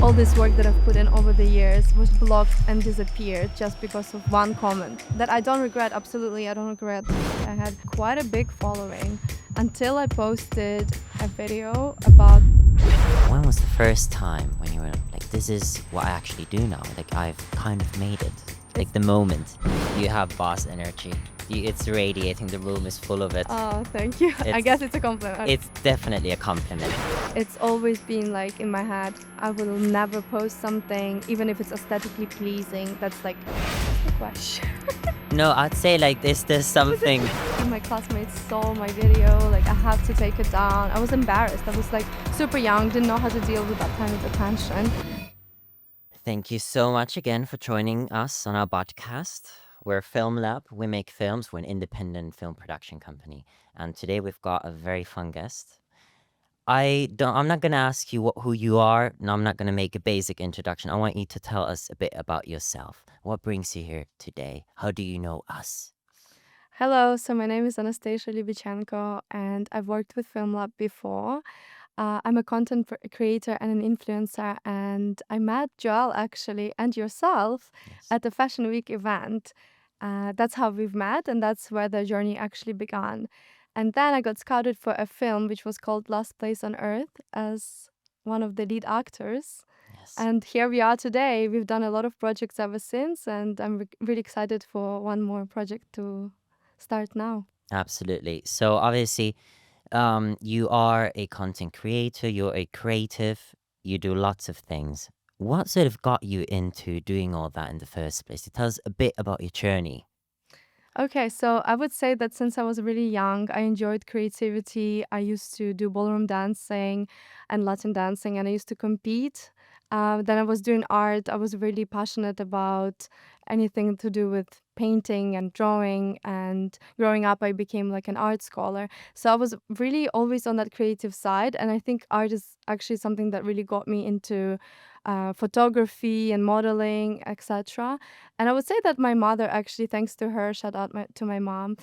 all this work that I've put in over the years was blocked and disappeared just because of one comment that I don't regret. Absolutely, I don't regret. I had quite a big following until I posted a video about. When was the first time when you were like, this is what I actually do now? Like, I've kind of made it. Like the moment. You have boss energy. It's radiating. The room is full of it. Oh, thank you. I guess it's a compliment. It's definitely a compliment. It's always been like in my head, I will never post something, even if it's aesthetically pleasing. That's like the question. No, I'd say like there's something. My classmates saw my video, like I have to take it down. I was embarrassed. I was like super young, didn't know how to deal with that kind of attention. Thank you so much again for joining us on our podcast. We're FilmLab. We make films. We're an independent film production company. And today we've got a very fun guest. I'm not going to ask you who you are. No, I'm not going to make a basic introduction. I want you to tell us a bit about yourself. What brings you here today? How do you know us? Hello, so my name is Anastasiia Liubychenko, and I've worked with FilmLab before. I'm a content creator and an influencer, and I met Joel actually and yourself at the Fashion Week event. That's how we've met, and that's where the journey actually began. And then I got scouted for a film which was called Last Place on Earth as one of the lead actors. Yes. And here we are today. We've done a lot of projects ever since, and I'm really excited for one more project to start now. Absolutely. So obviously, you are a content creator, you're a creative, you do lots of things. What sort of got you into doing all that in the first place? Tell us a bit about your journey. Okay, so I would say that since I was really young, I enjoyed creativity. I used to do ballroom dancing and Latin dancing, and I used to compete. Then I was doing art. I was really passionate about anything to do with painting and drawing. And growing up, I became like an art scholar. So I was really always on that creative side. And I think art is actually something that really got me into photography and modeling, etc. And I would say that my mother, actually, thanks to her, shout out to my mom,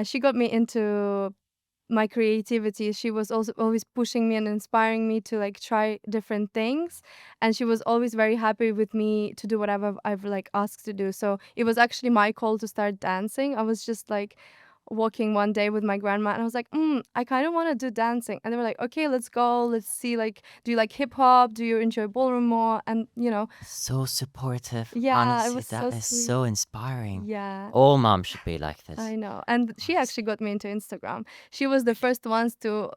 she got me into my creativity. She was also always pushing me and inspiring me to like try different things, and she was always very happy with me to do whatever I've like asked to do. So it was actually my call to start dancing. I was just like walking one day with my grandma, and I was like, I kind of want to do dancing. And they were like, okay, let's go, let's see, like, do you like hip-hop, do you enjoy ballroom more? And So supportive. yeah, Honestly, it was that so is sweet. so inspiring. Yeah, All moms should be like this. I know. And she actually got me into Instagram. She was the first ones to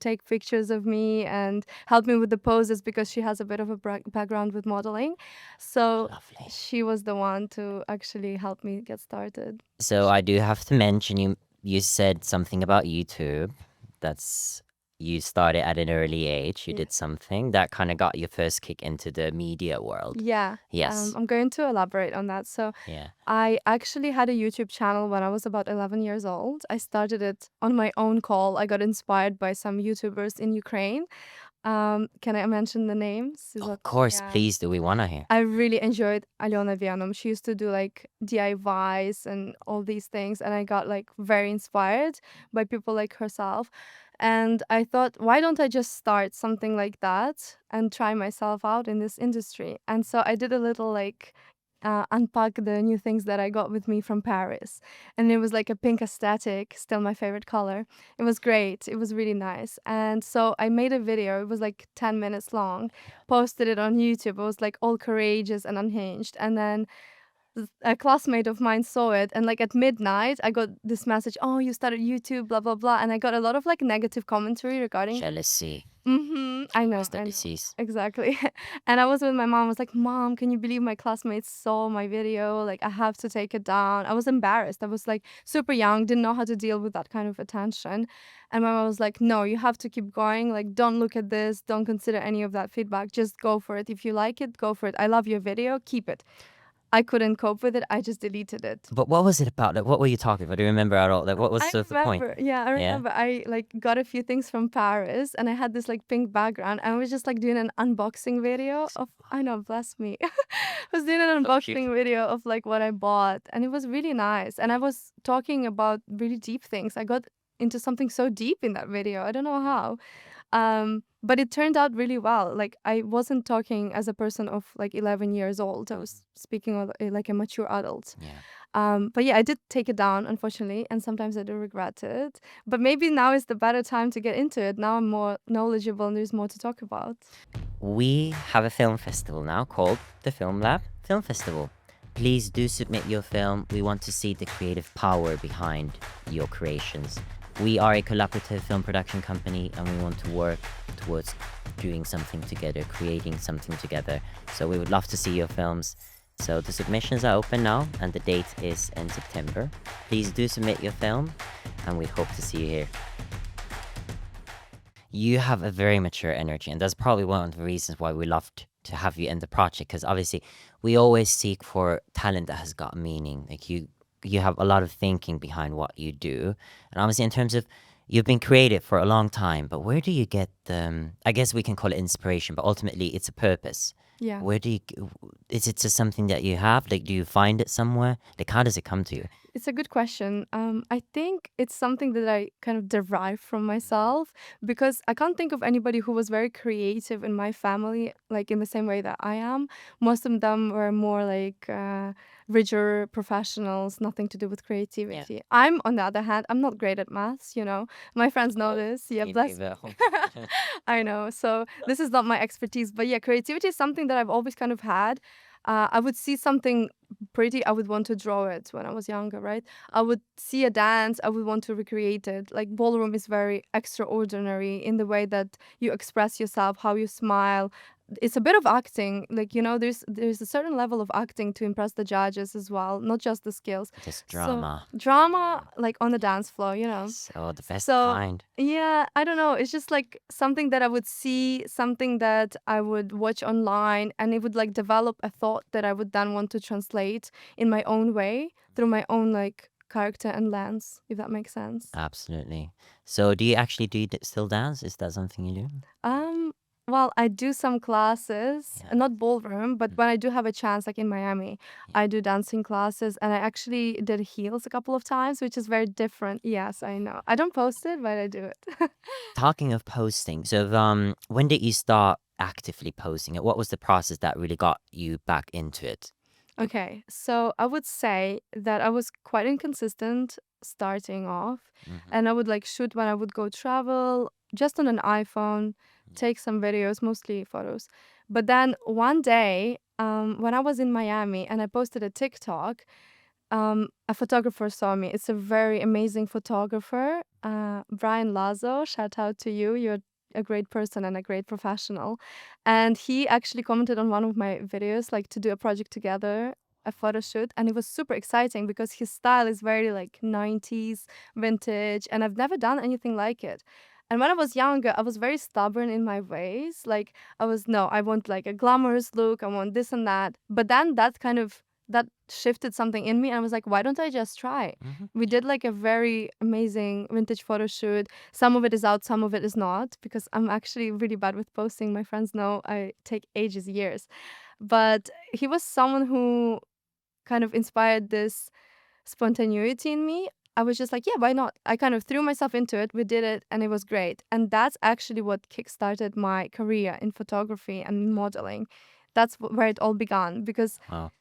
take pictures of me and help me with the poses, because she has a bit of a background with modeling. So Lovely. she was the one to actually help me get started. So I do have to mention you said something about YouTube. You started at an early age. You Yeah. did something that kind of got your first kick into the media world. Yeah. Yes. I'm going to elaborate on that. So Yeah. I actually had a YouTube channel when I was about 11 years old. I started it on my own call. I got inspired by some YouTubers in Ukraine. Can I mention the names? Of course, Yeah. please do. We want to hear. I really enjoyed Aliona Vianom. She used to do like DIYs and all these things, and I got like very inspired by people like herself. And I thought, why don't I just start something like that and try myself out in this industry? And so I did a little like unpack the new things that I got with me from Paris. And it was like a pink aesthetic, still my favorite color. It was great. It was really nice. And so I made a video. It was like 10 minutes long, posted it on YouTube. It was like all courageous and unhinged. And then a classmate of mine saw it, and like at midnight I got this message, oh, you started YouTube, blah blah blah. And I got a lot of like negative commentary regarding Jealousy. I know, What's the disease? exactly. And I was with my mom. I was like, Mom, can you believe my classmates saw my video? Like, I have to take it down. I was embarrassed. I was like super young, didn't know how to deal with that kind of attention. And my mom was like, no, you have to keep going. Like, don't look at this. Don't consider any of that feedback. Just go for it. If you like it, go for it. I love your video. Keep it. I couldn't cope with it. I just deleted it. But what was it about? Like, what were you talking about? Do you remember at all? Like, what was sort of the point? Yeah, I remember. I like got a few things from Paris, and I had this like pink background. I was just like doing an unboxing video of. I know, bless me. I was doing an unboxing video of like what I bought, and it was really nice. And I was talking about really deep things. I got into something so deep in that video. I don't know how. but it turned out really well. Like I wasn't talking as a person of like 11 years old. I was speaking of, like a mature adult. Yeah. But yeah, I did take it down, unfortunately, and sometimes I do regret it. But maybe now is the better time to get into it. Now I'm more knowledgeable and there's more to talk about. We have a film festival now called the FilmLab Film Festival. Please do submit your film. We want to see the creative power behind your creations. We are a collaborative film production company and we want to work towards doing something together, creating something together. So we would love to see your films. So the submissions are open now and the date is in September. Please do submit your film and we hope to see you here. You have a very mature energy, and that's probably one of the reasons why we loved to have you in the project. Because obviously, we always seek for talent that has got meaning. Like you have a lot of thinking behind what you do, and obviously, in terms of you've been creative for a long time. But where do you get the? I guess we can call it inspiration, but ultimately, it's a purpose. Yeah. Where do you? Is it just something that you have? Like, do you find it somewhere? Like, how does it come to you? It's a good question. I think it's something that I kind of derive from myself because I can't think of anybody who was very creative in my family, like in the same way that I am. Most of them were more like richer professionals, nothing to do with creativity. I'm, on the other hand, I'm not great at maths, you know. My friends know this. Yeah, Me bless. neither. I know. So this is not my expertise. But yeah, creativity is something that I've always kind of had. I would see something pretty, I would want to draw it when I was younger, right? I would see a dance, I would want to recreate it. Like ballroom is very extraordinary in the way that you express yourself, how you smile. It's a bit of acting, like you know, there's a certain level of acting to impress the judges as well, not just the skills. Just So drama. drama, like on the dance floor, you know. Yes. Oh, the best So kind. yeah, I don't know. It's just like something that I would see, something that I would watch online, and it would like develop a thought that I would then want to translate in my own way through my own like character and lens, if that makes sense. Absolutely. So, do you actually still dance? Is that something you do? Um, well, I do some classes, Yeah. not ballroom, but Mm. when I do have a chance, like in Miami, I do dancing classes, and I actually did heels a couple of times, which is very different. Yes, I know. I don't post it, but I do it. Talking of posting, so when did you start actively posting it? What was the process that really got you back into it? Okay, so I would say that I was quite inconsistent starting off, Hmm. and I would like shoot when I would go travel just on an iPhone, take some videos, mostly photos. But then one day, when I was in Miami and I posted a TikTok, a photographer saw me. It's a very amazing photographer, Brian Lazo. Shout out to you. You're a great person and a great professional. And he actually commented on one of my videos, like to do a project together, a photo shoot. And it was super exciting because his style is very like 90s vintage. And I've never done anything like it. And when I was younger, I was very stubborn in my ways. Like I was, no, I want like a glamorous look. I want this and that. But then that shifted something in me and I was like, why don't I just try? Hmm. We did like a very amazing vintage photo shoot. Some of it is out, some of it is not, because I'm actually really bad with posting. My friends know I take ages, years. But he was someone who kind of inspired this spontaneity in me. I was just like, yeah, why not? I kind of threw myself into it. We did it and it was great. And that's actually what kickstarted my career in photography and modeling. That's where it all began because Wow.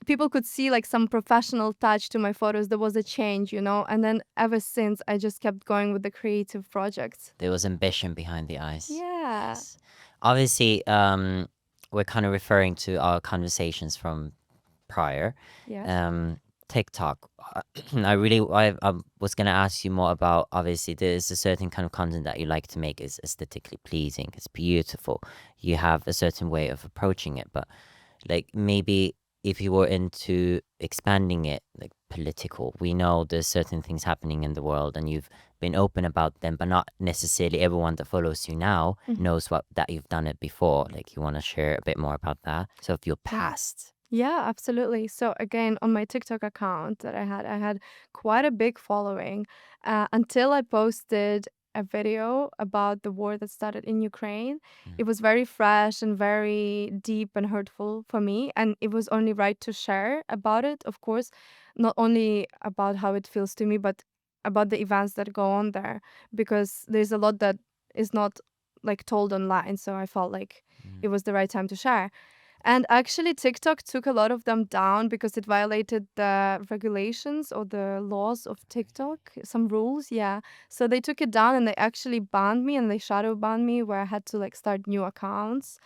people could see like some professional touch to my photos. There was a change, you know, and then ever since I just kept going with the creative projects. There was ambition behind the eyes. Yeah. Yes. Obviously, we're kind of referring to our conversations from prior. Yes. Um, TikTok. I was gonna ask you more about. Obviously, there's a certain kind of content that you like to make is aesthetically pleasing. It's beautiful. You have a certain way of approaching it, but like maybe if you were into expanding it, like political, we know there's certain things happening in the world, and you've been open about them, but not necessarily everyone that follows you now Mhm. knows what that you've done it before. Like you want to share a bit more about that. So of your Yeah. past. Yeah, absolutely. So again, on my TikTok account that I had quite a big following until I posted a video about the war that started in Ukraine. Mm. It was very fresh and very deep and hurtful for me, and it was only right to share about it, of course, not only about how it feels to me, but about the events that go on there, because there's a lot that is not like told online. So I felt like Mm. it was the right time to share. And actually, TikTok took a lot of them down because it violated the regulations or the laws of TikTok, some rules. Yeah. So they took it down and they actually banned me and they shadow banned me where I had to like start new accounts.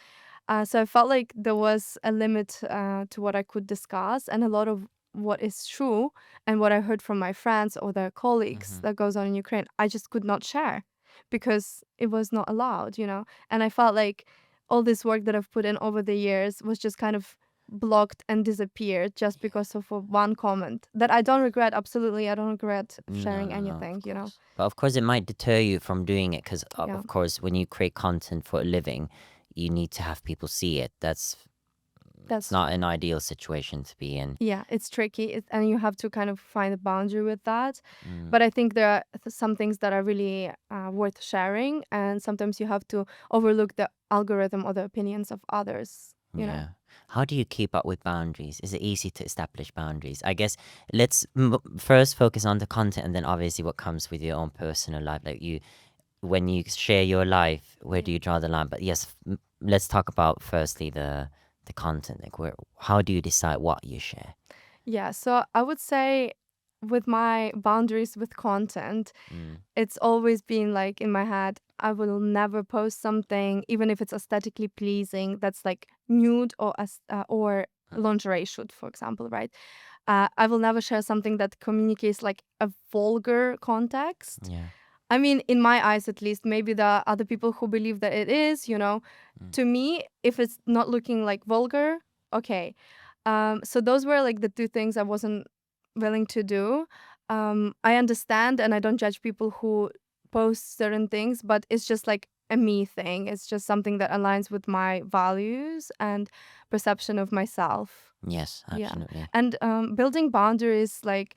So I felt like there was a limit to what I could discuss, and a lot of what is true and what I heard from my friends or their colleagues Mhm. that goes on in Ukraine, I just could not share because it was not allowed, you know? And I felt like all this work that I've put in over the years was just kind of blocked and disappeared just Yeah. because of one comment that I don't regret. Absolutely. I don't regret No, sharing no, no, anything, of you know? course. But of course, it might deter you from doing it because, Yeah. of course, when you create content for a living, you need to have people see it. It's That's not an ideal situation to be in. Yeah, it's tricky, and you have to kind of find a boundary with that. Mm. But I think there are some things that are really worth sharing, and sometimes you have to overlook the algorithm or the opinions of others, you know? Yeah. How do you keep up with boundaries? Is it easy to establish boundaries? I guess let's first focus on the content and then obviously what comes with your own personal life. Like when you share your life, where Yeah. do you draw the line? But yes, let's talk about firstly the content. Like how do you decide what you share? Yeah, so I would say with my boundaries with content, Mm. it's always been like in my head, I will never post something, even if it's aesthetically pleasing, that's like nude or lingerie shoot, for example, right? I will never share something that communicates like a vulgar context. Yeah. I mean, in my eyes at least, maybe there are other people who believe that it is, you know. Mm. To me, if it's not looking like vulgar, okay. So those were like the two things I wasn't willing to do. I understand and I don't judge people who post certain things, but it's just like a me thing. It's just something that aligns with my values and perception of myself. Yes, Yeah. absolutely. And building boundaries, like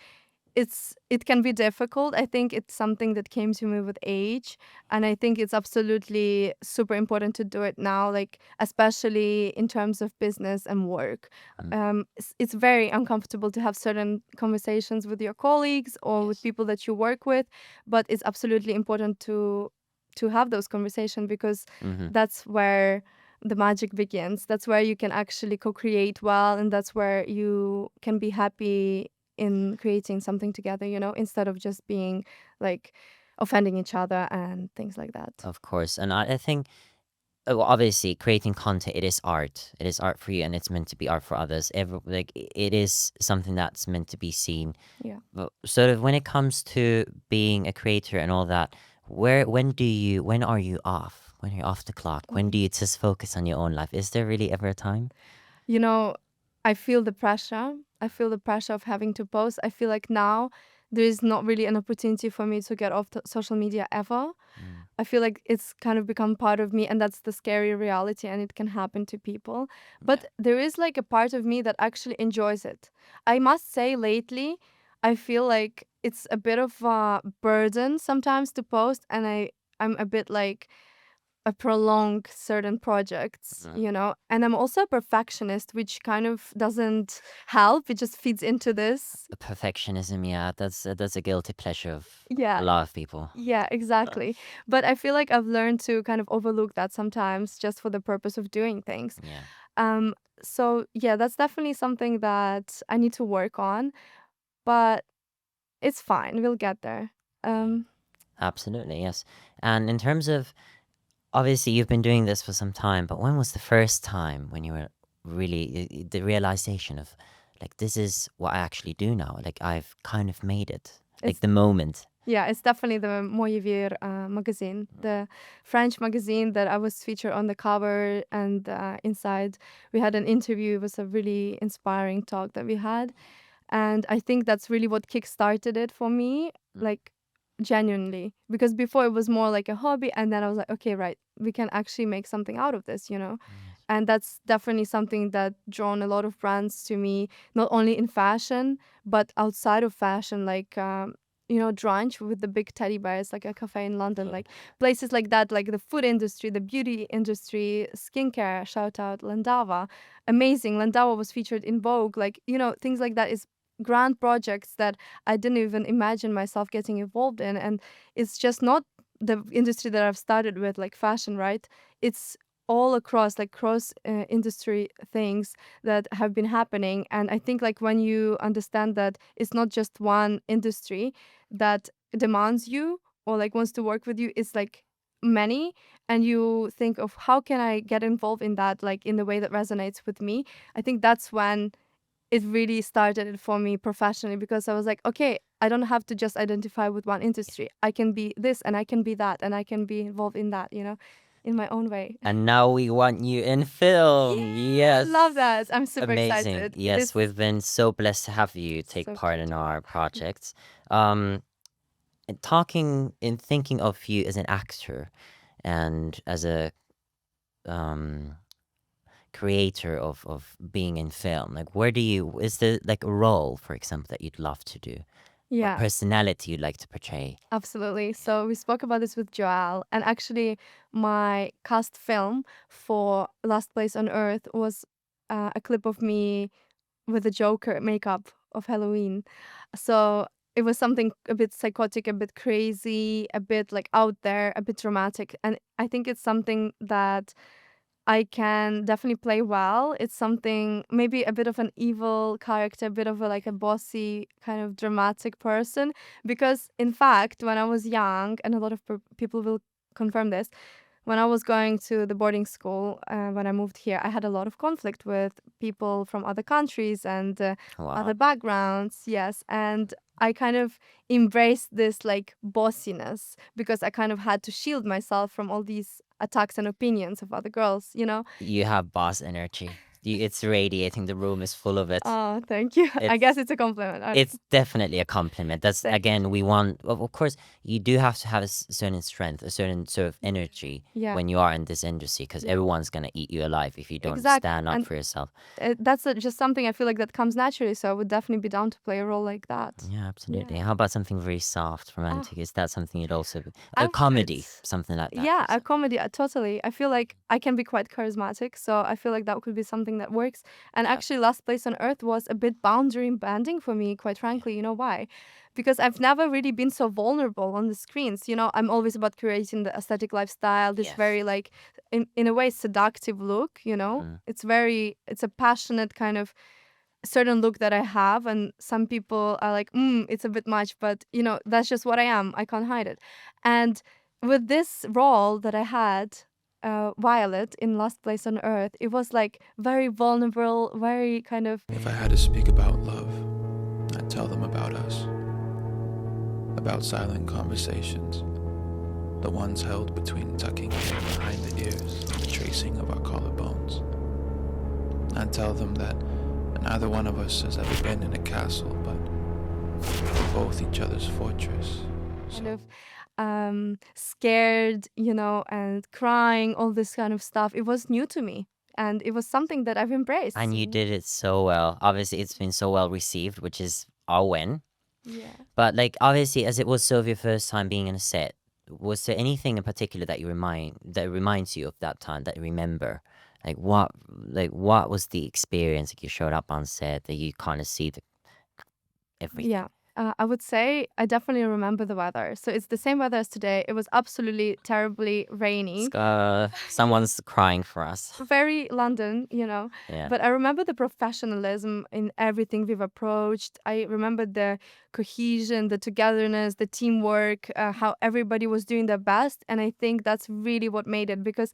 it can be difficult. I think it's something that came to me with age, and I think it's absolutely super important to do it now, like especially in terms of business and work. Mm. It's very uncomfortable to have certain conversations with your colleagues or with Yes. people that you work with, but it's absolutely important to have those conversations because Mm-hmm. that's where the magic begins. That's where you can actually co-create well, and that's where you can be happy in creating something together, you know, instead of just being like offending each other and things like that. Of course. And I think well, obviously creating content, it is art. It is art for you and it's meant to be art for others. It is something that's meant to be seen. Yeah. But sort of when it comes to being a creator and all that, when are you off? When are you off the clock? When do Mm. you just focus on your own life? Is there really ever a time? You know, I feel the pressure. I feel the pressure of having to post. I feel like now there is not really an opportunity for me to get off social media ever. Mm. I feel like it's kind of become part of me, and that's the scary reality, and it can happen to people. Yeah. But there is like a part of me that actually enjoys it. I must say, lately, I feel like it's a bit of a burden sometimes to post, and I'm a bit like a prolong certain projects, Mm. you know. And I'm also a perfectionist, which kind of doesn't help. It just feeds into this. Perfectionism, yeah, that's a guilty pleasure of a Yeah, lot of people. yeah, exactly. But I feel like I've learned to kind of overlook that sometimes just for the purpose of doing things. Yeah. Um, so yeah, that's definitely something that I need to work on, but it's fine. We'll get there. Yeah. Um, Absolutely, yes. And in terms of obviously you've been doing this for some time, but when was the first time when you were really the realization of like this is what I actually do now? Like I've kind of made it. Like it's the moment. Yeah, it's definitely the Moyevir magazine, the French magazine that I was featured on the cover, and inside we had an interview. It was a really inspiring talk that we had, and I think that's really what kickstarted it for me, Mm. like genuinely. Because before it was more like a hobby, and then I was like, okay, right, we can actually make something out of this, you know. Yes. And that's definitely something that drawn a lot of brands to me, not only in fashion but outside of fashion, like you know, Drunch with the big teddy bears, like a cafe in London, like places like that, like the food industry, the beauty industry, skincare. Shout out Landava, amazing. Landava was featured in Vogue, like, you know, things like that is grand projects that I didn't even imagine myself getting involved in, and it's just not the industry that I've started with, like fashion, right? It's all across, like cross industry things that have been happening. And I think like when you understand that it's not just one industry that demands you or like wants to work with you, it's like many, and you think of how can I get involved in that, like in the way that resonates with me. I think that's when it really started it for me professionally, because I was like, okay, I don't have to just identify with one industry. I can be this and I can be that and I can be involved in that, in my own way. And now we want you in film. Yeah, Yes. love that. I'm super Amazing. excited. It Yes, is we've been so blessed to have you take so part cute. in our projects. Um, thinking of you as an actor and as a um creator of being in film, like is there like a role, for example, that you'd love to do, or Yeah, personality you'd like to portray? absolutely. So we spoke about this with Joel, and actually, my cast film for Last Place on Earth was a clip of me with the Joker makeup of Halloween. So it was something a bit psychotic, a bit crazy, a bit like out there, a bit dramatic. And I think it's something that I can definitely play well. It's something, maybe a bit of an evil character, a bit of a like a bossy kind of dramatic person. Because in fact, when I was young, and a lot of people will confirm this, when I was going to the boarding school, when I moved here, I had a lot of conflict with people from other countries and Wow. other backgrounds. Yes. And I kind of embraced this like bossiness because I kind of had to shield myself from all these attacks and opinions of other girls. You have boss energy. It's radiating. The room is full of it. Oh, thank you. I guess It's it's a compliment. it's definitely a compliment. That's, Thank again, we want, of course, you do have to have a certain strength, a certain sort of energy Yeah. when you are in this industry, because Yeah. everyone's gonna eat you alive if you don't Exactly. stand up And for yourself. that's just something I feel like that comes naturally. So I would definitely be down to play a role like that. Yeah, absolutely. Yeah. How about something very soft, Oh, romantic? Is that something you'd also I a would. comedy, something like that, for Yeah, a example? comedy, totally. I feel like I can be quite charismatic, so I feel like that could be something that works. And Yeah, actually, Last Place on Earth was a bit boundary bending for me, quite yeah, frankly. You know why? Because I've never really been so vulnerable on the screens. I'm always about creating the aesthetic lifestyle, this yes. very like, in a way, seductive look. Hmm. It's a passionate kind of certain look that I have, and some people are like, it's a bit much, but that's just what I am. I can't hide it. And with this role that I had, Violet in Last Place on Earth, it was like very vulnerable, very kind of If I had to speak about love, I'd tell them about us. About silent conversations, the ones held between tucking hair behind the ears and the tracing of our collarbones. I'd tell them that neither one of us has ever been in a castle, but we're both each other's fortress. kind So of scared, and crying, all this kind of stuff. It was new to me, and it was something that I've And you embraced. did it so well. Obviously, it's been so well received, which is our win. Yeah. But like, obviously, as it was sort of your first time being in a set, was there anything in particular that reminds you of that time, that you remember? Like what was the experience? Like, you showed up on set, that you kind of see everything. Yeah, I would say I definitely remember the weather. So it's the same weather as today. It was absolutely terribly rainy. Someone's crying for us. Very London. Yeah. But I remember the professionalism in everything we've approached. I remember the cohesion, the togetherness, the teamwork, how everybody was doing their best. And I think that's really what made it, because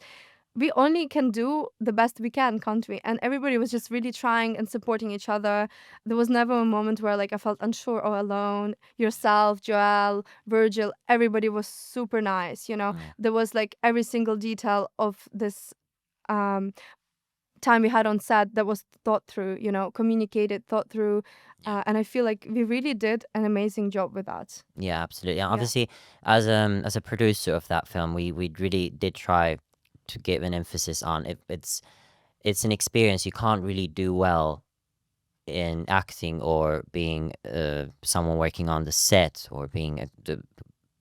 we only can do the best we can, can't we? And everybody was just really trying and supporting each other. There was never a moment where like I felt unsure or alone. Yourself, Joel, Virgil, everybody was super nice. Mm, There was like every single detail of this um time we had on set that was thought through, communicated, thought through. yeah. And I feel like we really did an amazing job with that. Yeah, absolutely. And Yeah. obviously, as a producer of that film, we really did try to give an emphasis on it. It's an experience you can't really do well in acting, or being someone working on the set, or being the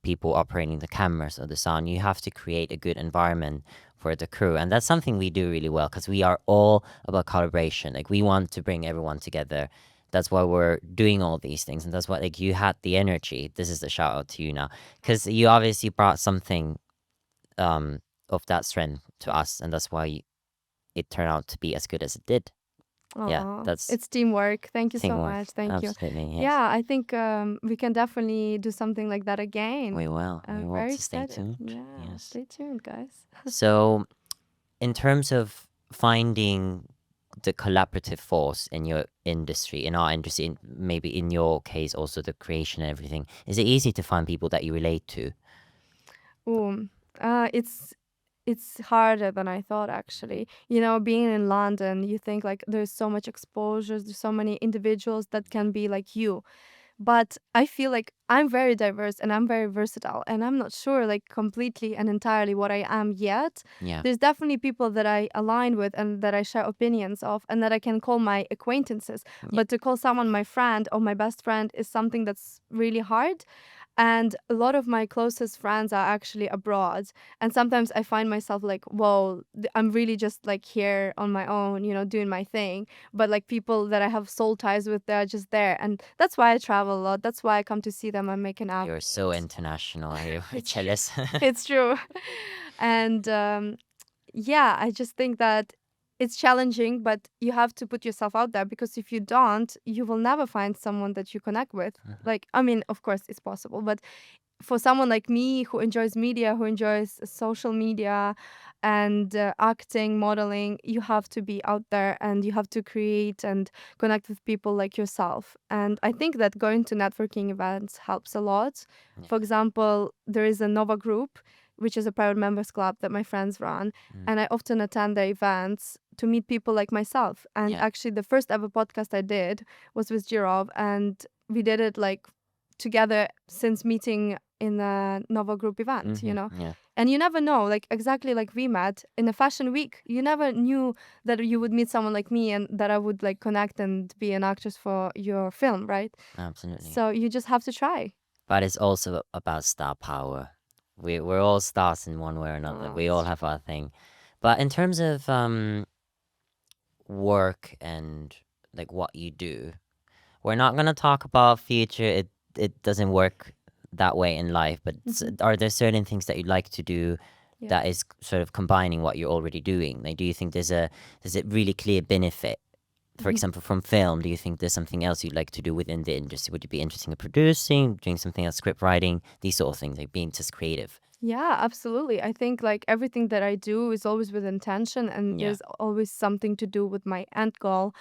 people operating the cameras or the sound. You have to create a good environment for the crew, and that's something we do really well, because we are all about collaboration. Like, we want to bring everyone together That's why we're doing all these things, and that's why like you had the energy. This is the shout out to you now, because you obviously brought something of that strength to us, and that's why it turned out to be as good as it did. Yeah, Oh, that's it's teamwork. Thank you so teamwork. much. Thank you. Absolutely, yes. Yeah, I think we can definitely do something like that again. We will. We I'm will. very To stay excited. tuned. Yeah, Yes. stay tuned, guys. So, in terms of finding the collaborative force in your industry, in our industry, maybe in your case also the creation and everything, is it easy to find people that you relate to? Ooh, it's harder than I thought actually. You know, being in London, you think like there's so much exposure, there's so many individuals that can be like you. But I feel like I'm very diverse and I'm very versatile and I'm not sure like completely and entirely what I am yet. Yeah. There's definitely people that I align with and that I share opinions of and that I can call my acquaintances. Yeah. But to call someone my friend or my best friend is something that's really hard. And a lot of my closest friends are actually abroad. And sometimes I find myself like, whoa, I'm really just like here on my own, you know, doing my thing. But like people that I have soul ties with, they're just there. And that's why I travel a lot. That's why I come to see them and make an app. You're so international. We're It's jealous. it's true. And yeah, I just think that it's challenging, but you have to put yourself out there because if you don't, you will never find someone that you connect with. Like, I mean, of course, it's possible, but for someone like me who enjoys media, who enjoys social media and acting, modeling, you have to be out there and you have to create and connect with people like yourself. And I think that going to networking events helps a lot. Yeah. For example, there is a Nova group, which is a private members club that my friends run. And I often attend their events to meet people like myself. And Yeah. actually, the first ever podcast I did was with Jirov, and we did it like together since meeting in a Nova group event, you know? Yeah. And you never know, like exactly like we met in a fashion week. You never knew that you would meet someone like me and that I would like connect and be an actress for your film, right? Absolutely. So you just have to try. But it's also about star power. We're all stars in one way or another. Oh, We all it's have our thing. But in terms of work and like what you do, we're not gonna talk about future. It doesn't work that way in life. But are there certain things that you'd like to do Yeah. that is sort of combining what you're already doing? Like, do you think there's a really clear benefit? For example, from film, do you think there's something else you'd like to do within the industry? Would you be interested in producing, doing something else, script writing, these sort of things, like being just creative? Yeah, absolutely. I think like everything that I do is always with intention and Yeah. there's always something to do with my end goal.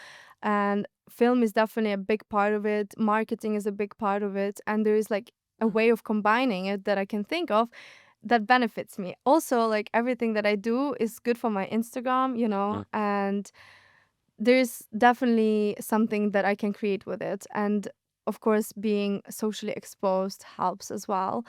And film is definitely a big part of it. Marketing is a big part of it. And there is like a way of combining it that I can think of that benefits me. Also, like everything that I do is good for my Instagram, you know, and there's definitely something that I can create with it. And of course, being socially exposed helps as well.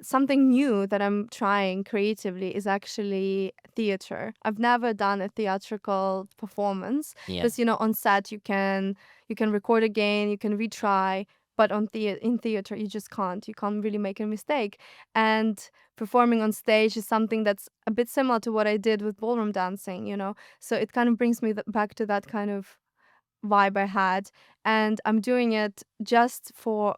Something new that I'm trying creatively is actually theater. I've never done a theatrical performance Yeah. because you know on set you can record again, you can retry, but in theater you just can't. You can't really make a mistake. And performing on stage is something that's a bit similar to what I did with ballroom dancing, you know. So it kind of brings me back to that kind of vibe I had, and I'm doing it just for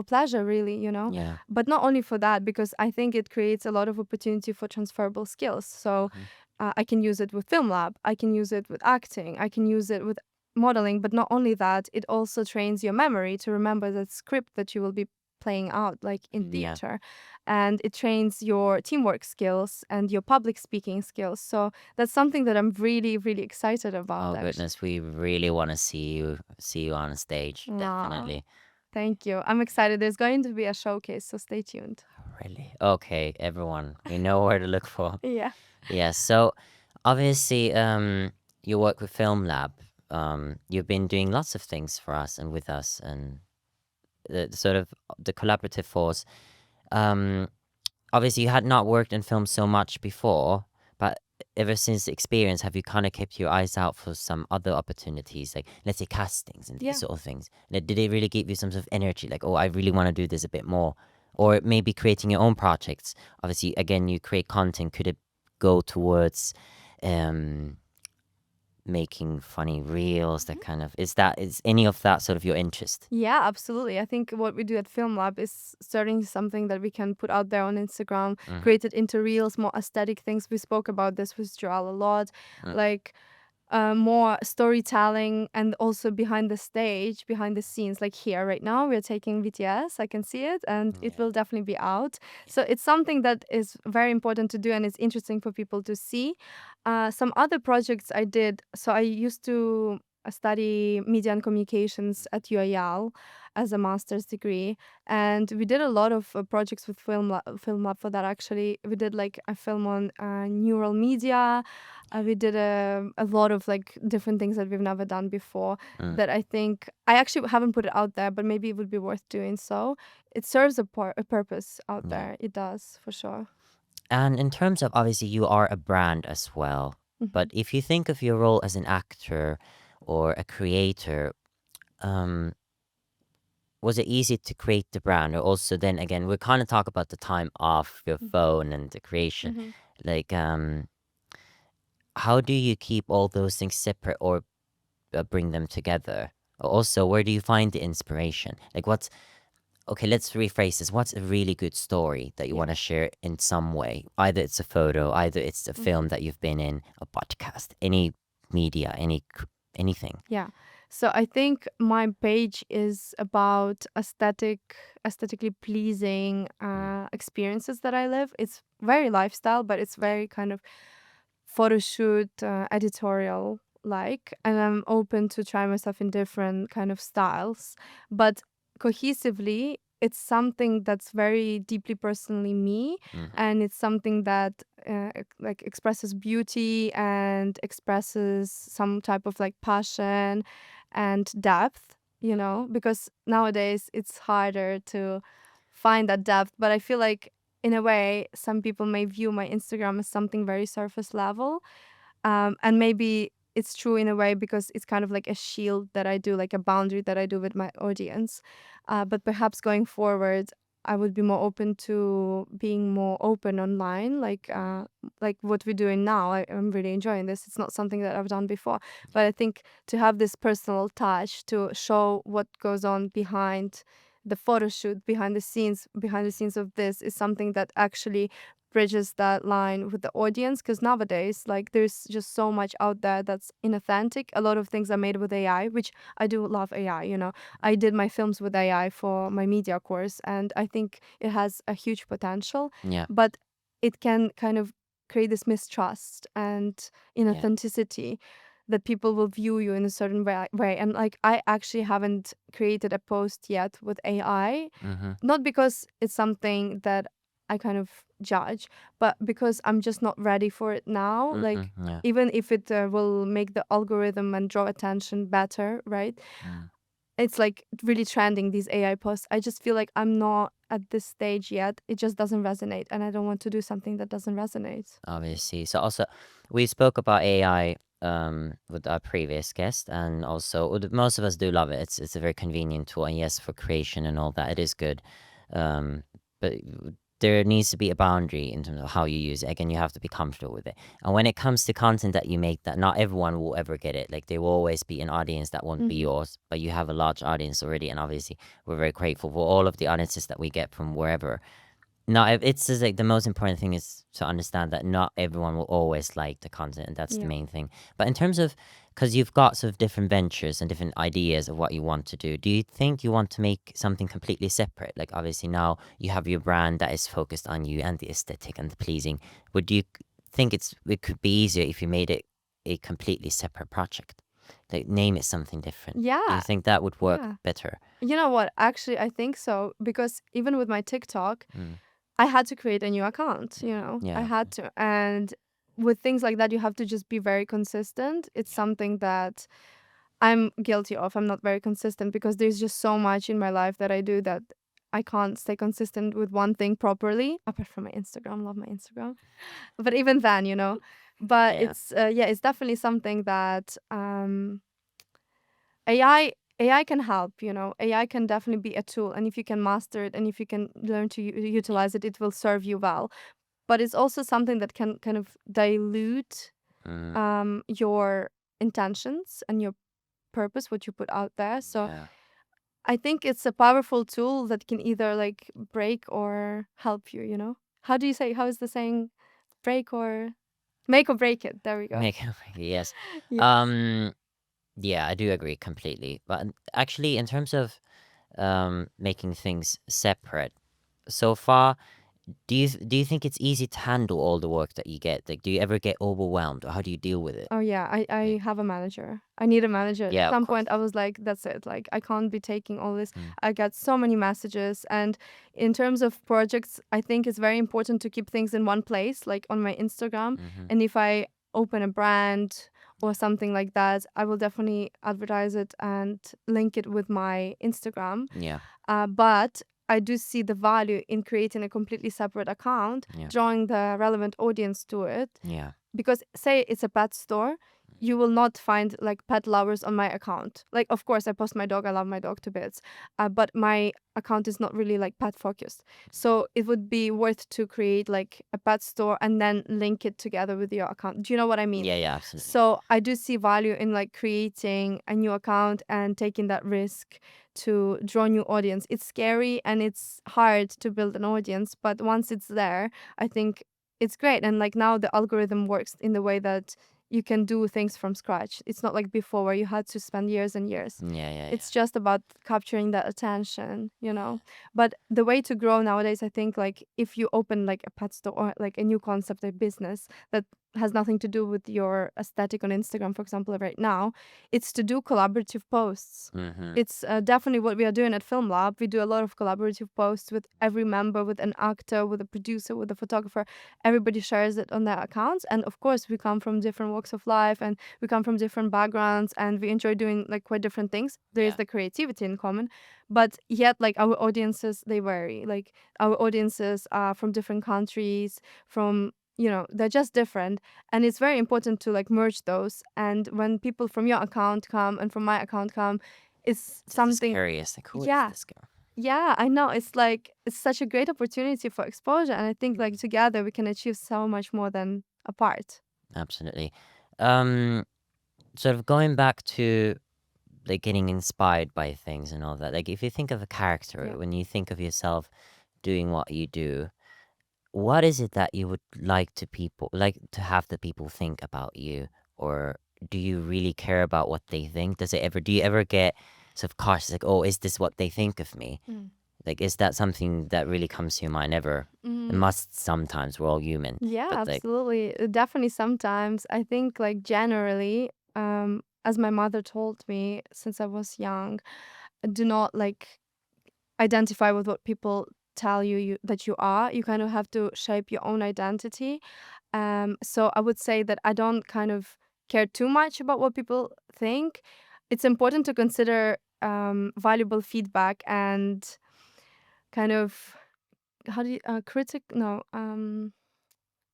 pleasure, really, you know. Yeah. But not only for that, because I think it creates a lot of opportunity for transferable skills. So I can use it with FilmLab, I can use it with acting, I can use it with modeling. But not only that, it also trains your memory to remember the script that you will be playing out, like in Yeah. theater, and it trains your teamwork skills and your public speaking skills. So that's something that I'm really, really excited about. Oh Actually. goodness, we really want to see you on stage. Aw, Definitely. thank you. I'm excited. There's going to be a showcase, so stay tuned. Really? Okay, everyone, we know where to look for. Yeah. Yeah. So obviously, you work with FilmLab. You've been doing lots of things for us and with us, and the sort of the collaborative force. Obviously, you had not worked in film so much before, but ever since the experience, have you kind of kept your eyes out for some other opportunities, like let's say castings and these Yeah. sort of things? And did it really give you some sort of energy, like, oh, I really want to do this a bit more? Or maybe creating your own projects. Obviously, again, you create content. Could it go towards making funny reels, that kind of, is any of that sort of your interest? Yeah, absolutely. I think what we do at FilmLab is starting something that we can put out there on Instagram, Mm, create it into reels, more aesthetic things. We spoke about this with Joel a lot, mm, like more storytelling and also behind the stage, behind the scenes. Like here right now, we're taking VTS. I can see it, and it yeah. will definitely be out. So it's something that is very important to do, and it's interesting for people to see. Some other projects I did. So I used to study media and communications at UAL as a master's degree, and we did a lot of projects with FilmLab for that. Actually, we did like a film on neural media. We did a lot of like different things that we've never done before, Mm, that I think I actually haven't put it out there, but maybe it would be worth doing so. It serves a purpose out yeah. there. It does, for sure. And in terms of, obviously, you are a brand as well. Hmm. But if you think of your role as an actor or a creator, um, was it easy to create the brand? Or also, then again, we kind of talk about the time off your phone and the creation. Hmm. Like, how do you keep all those things separate, or bring them together? Also, where do you find the inspiration? Like, okay, let's rephrase this. What's a really good story that you Yeah. want to share in some way? Either it's a photo, either it's a Hmm. film that you've been in, a podcast, any media, anything. Yeah. So I think my page is about aesthetically pleasing Mm, experiences that I live. It's very lifestyle, but it's yeah. very kind of photo shoot, editorial like, and I'm open to try myself in different kind of styles, but cohesively it's something that's very deeply personally me, Mm, and it's something that like expresses beauty and expresses some type of like passion and depth, because nowadays it's harder to find that depth, but I feel like in a way some people may view my Instagram as something very surface level, and maybe it's true in a way because it's kind of like a shield that I do, like a boundary that I do with my audience. But perhaps going forward, I would be more open to being more open online, like what we're doing now. I'm really enjoying this. It's not something that I've done before, but I think to have this personal touch to show what goes on behind the photo shoot, behind the scenes of this is something that actually bridges that line with the audience, because nowadays like there's just so much out there that's inauthentic. A lot of things are made with AI, which I do love AI. I did my films with AI for my media course, and I think it has a huge potential, yeah, but it can kind of create this mistrust and yeah. inauthenticity, that people will view you in a certain way. And like I actually haven't created a post yet with AI, Mm-hmm. not because it's something that I kind of judge, but because I'm just not ready for it now. Like, Mm-hmm. Yeah. even if it will make the algorithm and draw attention better, right? Mm. It's like really trending, these AI posts. I just feel like I'm not at this stage yet. It just doesn't resonate, and I don't want to do something that doesn't resonate. Obviously. So also, we spoke about AI with our previous guest, and also most of us do love it. It's a very convenient tool, and yes, for creation and all that, it is good. But there needs to be a boundary in terms of how you use it. Again, you have to be comfortable with it. And when it comes to content that you make, that not everyone will ever get it. Like, there will always be an audience that won't be Hmm. yours, but you have a large audience already, and obviously we're very grateful for all of the audiences that we get from wherever. No, it's just like the most important thing is to understand that not everyone will always like the content, and that's the Yeah. main thing. But in terms of, because you've got sort of different ventures and different ideas of what you want to do you think you want to make something completely separate? Like, obviously now you have your brand that is focused on you and the aesthetic and the pleasing. Would you think it could be easier if you made it a completely separate project? Like, name it something different. Do you Yeah. think that would work Yeah. better? You know what? Actually, I think so, because even with my TikTok, Mm. I had to create a new account, I Yeah. had to. And with things like that, you have to just be very consistent. It's something that I'm guilty of. I'm not very consistent because there's just so much in my life that I do that I can't stay consistent with one thing properly, apart from my Instagram. Love my Instagram. But even then, but Yeah. yeah, it's definitely something that AI can help, AI can definitely be a tool, and if you can master it and if you can learn to utilize it, it will serve you well. But it's also something that can kind of dilute Mm. your intentions and your purpose, what you put out there. So Yeah. I think it's a powerful tool that can either like break or help you, you know? How do you say, how is the saying? Break or make or break it. There we go. Make yes. Yes. Um yeah, I do agree completely. But actually in terms of making things separate, so far, do you think it's easy to handle all the work that you get? Like, do you ever get overwhelmed, or how do you deal with it? Oh yeah, I Like, have a manager. I need a manager. At yeah, of some course. point I was like, that's it. Like I can't be taking all this. Mm, I got so many messages, and in terms of projects, I think it's very important to keep things in one place, like on my Instagram. mm-hmm. And if I open a brand or something like that, I will definitely advertise it and link it with my Instagram. Yeah, But I do see the value in creating a completely separate account, yeah, drawing the relevant audience to it, yeah, because say it's a pet store, you will not find like pet lovers on my account. Like of course I post my dog, I love my dog to bits, but my account is not really like pet focused. So it would be worth to create like a pet store and then link it together with your account. Do you know what I mean? yeah, yeah, absolutely. So I do see value in like creating a new account and taking that risk to draw new audience. It's scary and it's hard to build an audience, but once it's there, I think it's great. And like now the algorithm works in the way that you can do things from scratch. It's not like before where you had to spend years and years. Yeah, yeah, yeah. It's just about capturing that attention, you know. But the way to grow nowadays, I think, like if you open like a pet store or like a new concept, a business that has nothing to do with your aesthetic on Instagram, for example, right now, it's to do collaborative posts. Mm-hmm. It's definitely what we are doing at Film Lab. We do a lot of collaborative posts with every member, with an actor, with a producer, with a photographer. Everybody shares it on their accounts. And of course, we come from different walks of life and we come from different backgrounds and we enjoy doing like quite different things. There is Yeah, the creativity in common, but yet, like our audiences, they vary. Like our audiences are from different countries, from they're just different, and it's very important to like merge those. And when people from your account come and from my account come, it's this is something. curious. Like, who is Yeah, this girl? yeah, I know. It's like it's such a great opportunity for exposure, and I think like together we can achieve so much more than apart. Absolutely. Um, sort of going back to like getting inspired by things and all that. Like, if you think of a character, Yeah. when you think of yourself doing what you do, what is it that you would like to have the people think about you? Or do you really care about what they think? Do you ever get sort of cautious, like, oh, is this what they think of me? Mm. Like, is that something that really comes to your mind ever? It Mm. must sometimes, we're all human. Yeah, But like, absolutely. Definitely sometimes. I think like generally, as my mother told me since I was young, do not like identify with what people tell you that you are. You kind of have to shape your own identity. So I would say that I don't kind of care too much about what people think. It's important to consider valuable feedback and kind of how do you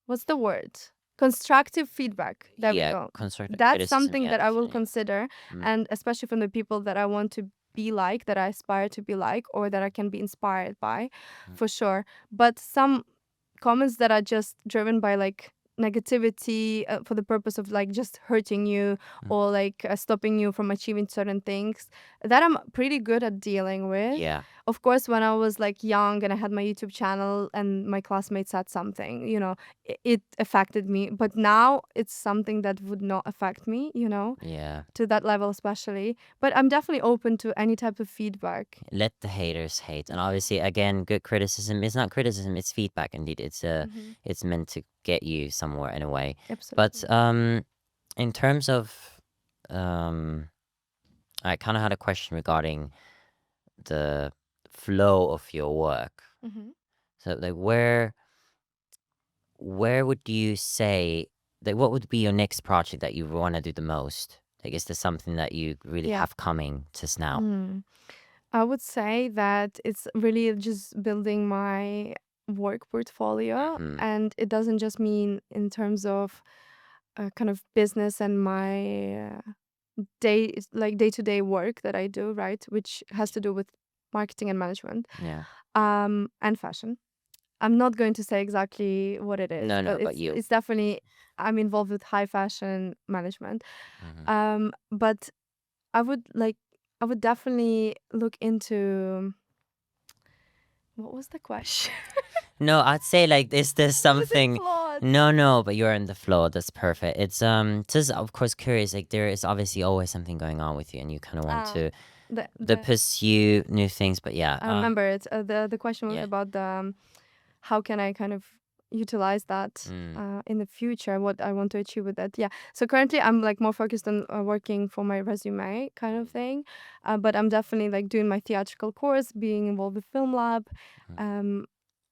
what's the word? Constructive feedback. There we yeah, go. constructive That's criticism, something yeah, that I will definitely. consider, Mm, and especially from the people that I want to be like, that I aspire to be like, or that I can be inspired by, mm, for sure. But some comments that are just driven by like negativity for the purpose of like just hurting you mm. or like stopping you from achieving certain things, that I'm pretty good at dealing with. Yeah, Of course, when I was like young and I had my YouTube channel and my classmates said something, it affected me. But now it's something that would not affect me, yeah. to that level especially. But I'm definitely open to any type of feedback. Let the haters hate. And obviously, again, good criticism is not criticism, it's feedback indeed. Hmm. It's meant to get you somewhere in a way. But Absolutely. in terms of um I kind of had a question regarding the flow of your work. Hmm. So like where would you say, like, what would be your next project that you want to do the most? Like, is there something that you really Yeah. have coming just now? Mm. I would say that it's really just building my work portfolio, Hmm. and it doesn't just mean in terms of kind of business and my day-to-day work that I do, right, which has to do with marketing and management, Yeah. and fashion. I'm not going to say exactly what it is, No, but no, but you. it's definitely, I'm involved with high fashion management. Hmm. But I would like I would definitely look into, what was the question? No, I'd say like, is there I was in something? flawed. No, no, but you're in the flow. That's perfect. It's just of course curious. Like there is obviously always something going on with you, and you kind of want Ah, to the the pursue new things. But yeah, I remember it. The question was yeah. about the how can I kind of utilize that Mm, in the future, what I want to achieve with that. Yeah. So currently I'm like more focused on working for my resume kind of thing. But I'm definitely like doing my theatrical course, being involved with Film Lab. mm, Um,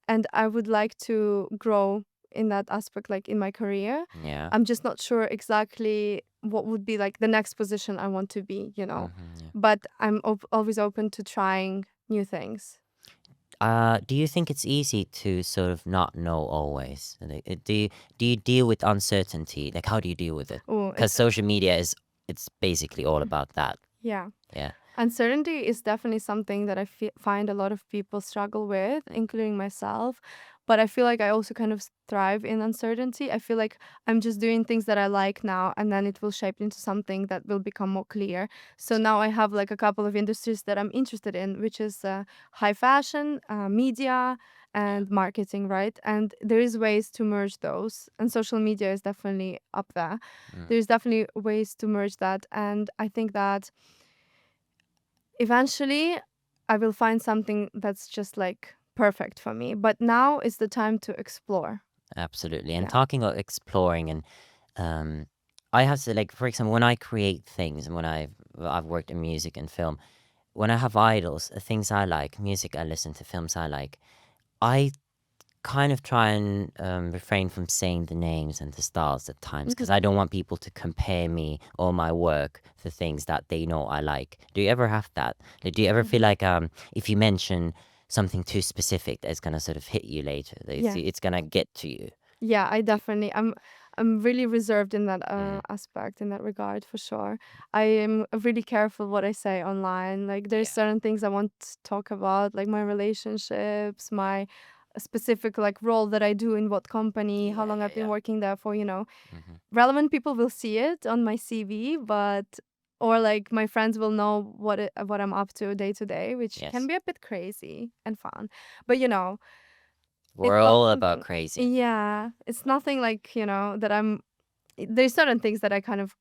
and I would like to grow in that aspect, like in my career. yeah. I'm just not sure exactly what would be like the next position I want to be, Yeah. But I'm always open to trying new things. Do you think it's easy to sort of not know always? Like, do you deal with uncertainty? Like, how do you deal with it? Oh, Because social media it's basically all about that. yeah. Yeah. Uncertainty is definitely something that I find a lot of people struggle with, Mm, including myself. But I feel like I also kind of thrive in uncertainty. I feel like I'm just doing things that I like now, and then it will shape into something that will become more clear. So now I have like a couple of industries that I'm interested in, which is high fashion, media, yeah. and marketing, right? And there is ways to merge those, and social media is definitely up there. Mm, There's definitely ways to merge that, and I think that eventually I will find something that's just like perfect for me. But now is the time to explore. absolutely. And Yeah. talking about exploring and um, I have to like, for example, when I create things and when I've worked in music and film, when I have idols, things I like, music I listen to, films I like, I kind of try and refrain from saying the names and the styles at times Mhm. because I don't want people to compare me or my work to things that they know I like. Do you ever have that? Like, do you ever feel Mhm. like if you mention something too specific that's gonna sort of hit you later, that Yeah. it's gonna get to you? Yeah, I Do, definitely I'm really reserved in that mm, aspect, in that regard, for sure. I am really careful what I say online. Like there's yeah, certain things I want to talk about, like my relationships, my specific like role that I do in what company, how yeah, long yeah, I've been yeah. working there for, Hmm. relevant people will see it on my CV, but or like my friends will know what I'm up to day, which can Yes, be a bit crazy and fun. But we're it's not all about something. crazy. Yeah, it's nothing like that I'm. There's certain things that I kind of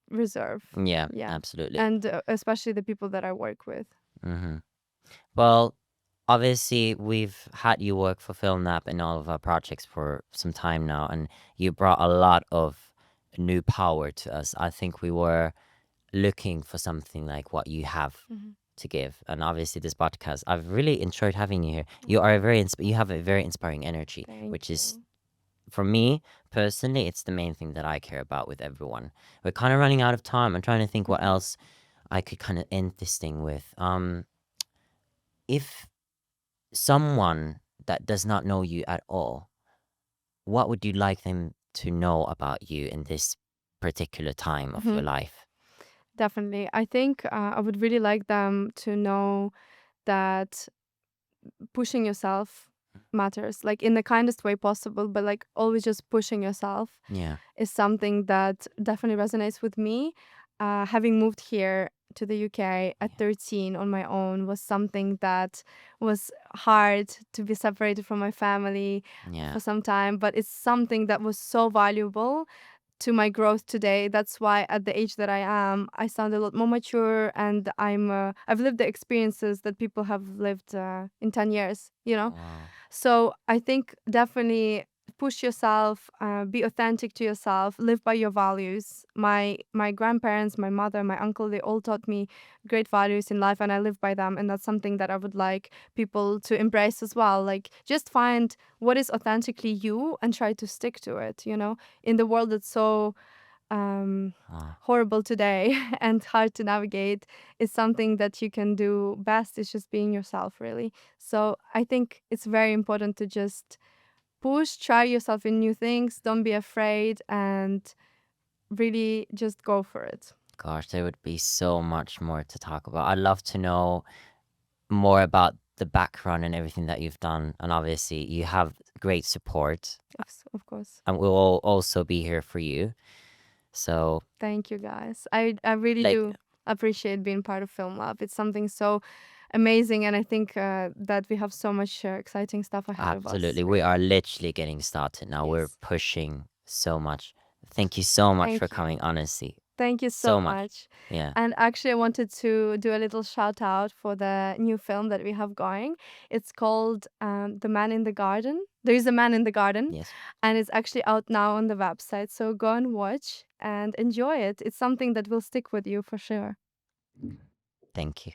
reserve. Yeah, Yeah, absolutely. and especially the people that I work with. Hmm. Well, obviously, we've had you work for FilmLab in all of our projects for some time now, and you brought a lot of new power to us. I think we were looking for something like what you have Mhm. to give, and obviously, this podcast, I've really enjoyed having you here. You are a you have a very inspiring energy, Thank which is you. for me personally, it's the main thing that I care about with everyone. We're kind of running out of time. I'm trying to think what Mhm. else I could kind of end this thing with. If someone that does not know you at all, what would you like them to know about you in this particular time of your Mhm. life? Definitely, I think I would really like them to know that pushing yourself matters, like in the kindest way possible, but like always just pushing yourself Yeah. is something that definitely resonates with me. Having moved here to the UK at Yeah. 13 on my own was something that was hard, to be separated from my family Yeah. for some time, but it's something that was so valuable to my growth today. That's why at the age that I am, I sound a lot more mature, and I've lived the experiences that people have lived in 10 years. Wow. So I think definitely push yourself, be authentic to yourself, live by your values. My grandparents, my mother, my uncle, they all taught me great values in life, and I live by them. And that's something that I would like people to embrace as well. Like just find what is authentically you and try to stick to it. In the world that's so Wow. horrible today and hard to navigate, is something that you can do best is just being yourself, really. So I think it's very important to just push, try yourself in new things, don't be afraid, and really just go for it. Gosh, there would be so much more to talk about. I'd love to know more about the background and everything that you've done. And obviously, you have great support, Yes, of course. and we'll also be here for you. So, Thank you, guys. I really like, do appreciate being part of Film Lab. It's something so amazing, and I think that we have so much exciting stuff ahead of us. absolutely, we are literally getting started now. We're Yes. pushing so much. Thank you so much for Thank you. coming, honestly. Thank you So so much. much. Yeah. And actually, I wanted to do a little shout out for the new film that we have going. It's called The Man in the Garden. There is a Man in the Garden, Yes. and it's actually out now on the website. So go and watch and enjoy it. It's something that will stick with you for sure. Thank you.